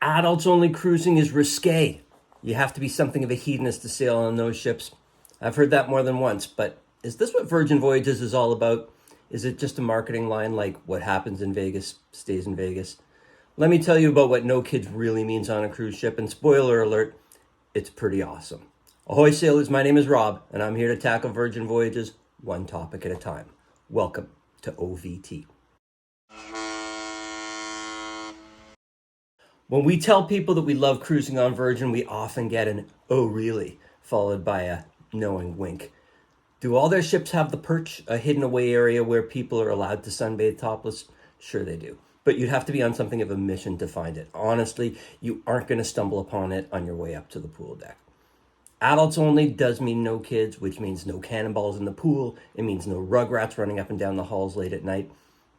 Adults only cruising is risque. You have to be something of a hedonist to sail on those ships. I've heard that more than once, but is this what Virgin Voyages is all about? Is it just a marketing line like what happens in Vegas stays in Vegas? Let me tell you about what no kids really means on a cruise ship, and spoiler alert, it's pretty awesome. Ahoy sailors, my name is Rob, and I'm here to tackle Virgin Voyages one topic at a time. Welcome to OVT. When we tell people that we love cruising on Virgin, we often get an "oh really," followed by a knowing wink. Do all their ships have the perch, a hidden away area where people are allowed to sunbathe topless? Sure they do. But you'd have to be on something of a mission to find it. Honestly, you aren't going to stumble upon it on your way up to the pool deck. Adults only does mean no kids, which means no cannonballs in the pool. It means no rugrats running up and down the halls late at night.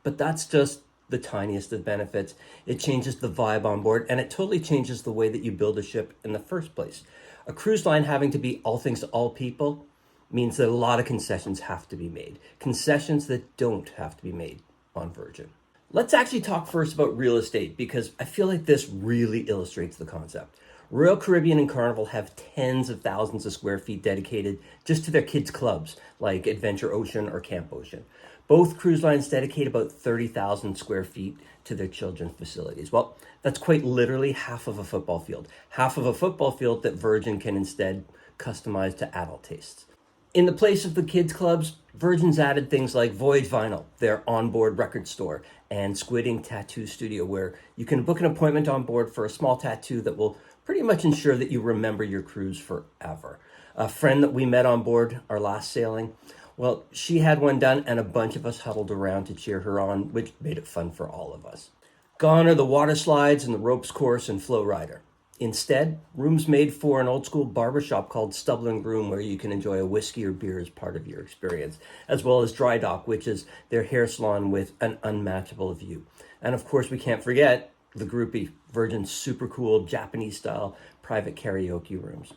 But that's just the tiniest of benefits. It changes the vibe on board, and it totally changes the way that you build a ship in the first place. A cruise line having to be all things to all people means that a lot of concessions have to be made. Concessions that don't have to be made on Virgin. Let's actually talk first about real estate, because I feel like this really illustrates the concept. Royal Caribbean and Carnival have tens of thousands of square feet dedicated just to their kids' clubs, like Adventure Ocean or Camp Ocean. Both cruise lines dedicate about 30,000 square feet to their children's facilities. Well, that's quite literally half of a football field. Half of a football field that Virgin can instead customize to adult tastes. In the place of the kids' clubs, Virgin's added things like Voyage Vinyl, their onboard record store, and Squid Ink Tattoo Studio, where you can book an appointment on board for a small tattoo that will pretty much ensure that you remember your cruise forever. A friend that we met on board our last sailing, well, she had one done, and a bunch of us huddled around to cheer her on, which made it fun for all of us. Gone are the water slides and the ropes course and flow rider. Instead, rooms made for an old school barbershop called Stubble and Groom, where you can enjoy a whiskey or beer as part of your experience, as well as Dry Dock, which is their hair salon with an unmatchable view. And of course, we can't forget the Groupie, Virgin's super cool Japanese style private karaoke rooms.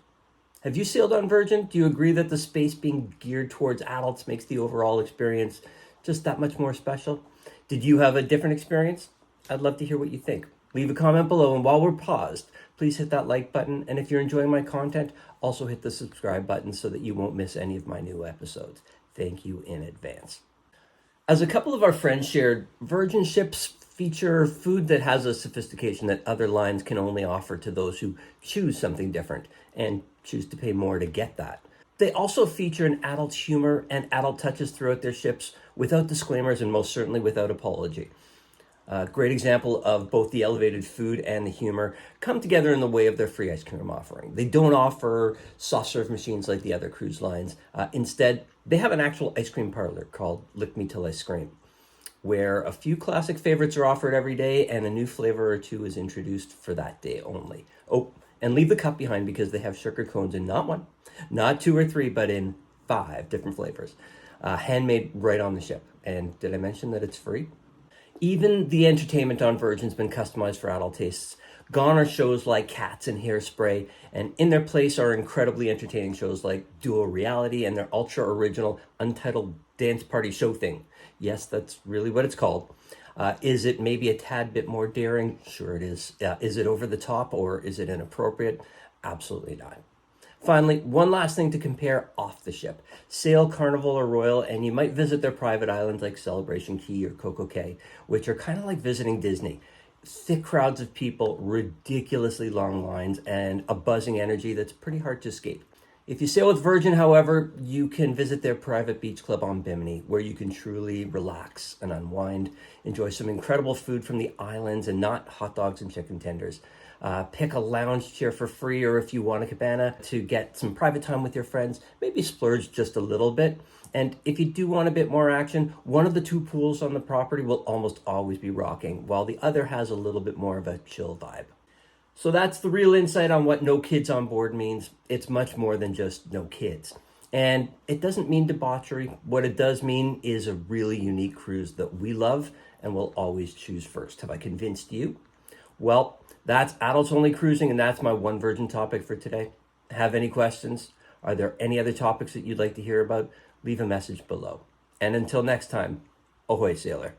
Have you sailed on Virgin? Do you agree that the space being geared towards adults makes the overall experience just that much more special? Did you have a different experience? I'd love to hear what you think. Leave a comment below, and while we're paused, please hit that like button. And if you're enjoying my content, also hit the subscribe button so that you won't miss any of my new episodes. Thank you in advance. As a couple of our friends shared, Virgin ships feature food that has a sophistication that other lines can only offer to those who choose something different and choose to pay more to get that. They also feature an adult humor and adult touches throughout their ships without disclaimers and most certainly without apology. A great example of both the elevated food and the humor come together in the way of their free ice cream offering. They don't offer soft serve machines like the other cruise lines. Instead, they have an actual ice cream parlor called Lick Me Till I Scream, where a few classic favorites are offered every day and a new flavor or two is introduced for that day only. Oh, and leave the cup behind because they have sugar cones in not one, not two or three, but in 5 different flavors. Handmade right on the ship. And did I mention that it's free? Even the entertainment on Virgin's been customized for adult tastes. Gone are shows like Cats and Hairspray, and in their place are incredibly entertaining shows like Duo Reality and their ultra original Untitled Dance Party Show Thing. Yes, that's really what it's called. Is it maybe a tad bit more daring? Sure it is. Is it over the top or is it inappropriate? Absolutely not. Finally, one last thing to compare off the ship. Sail Carnival or Royal, and you might visit their private islands like Celebration Key or Coco Cay, which are kind of like visiting Disney. Thick crowds of people, ridiculously long lines, and a buzzing energy that's pretty hard to escape. If you sail with Virgin, however, you can visit their private beach club on Bimini, where you can truly relax and unwind, enjoy some incredible food from the islands and not hot dogs and chicken tenders. Pick a lounge chair for free, or if you want a cabana to get some private time with your friends, maybe splurge just a little bit. And if you do want a bit more action, one of the 2 pools on the property will almost always be rocking, while the other has a little bit more of a chill vibe. So that's the real insight on what no kids on board means. It's much more than just no kids. And it doesn't mean debauchery. What it does mean is a really unique cruise that we love and will always choose first. Have I convinced you? Well, that's adults only cruising, and that's my one Virgin topic for today. Have any questions? Are there any other topics that you'd like to hear about? Leave a message below. And until next time, ahoy sailor.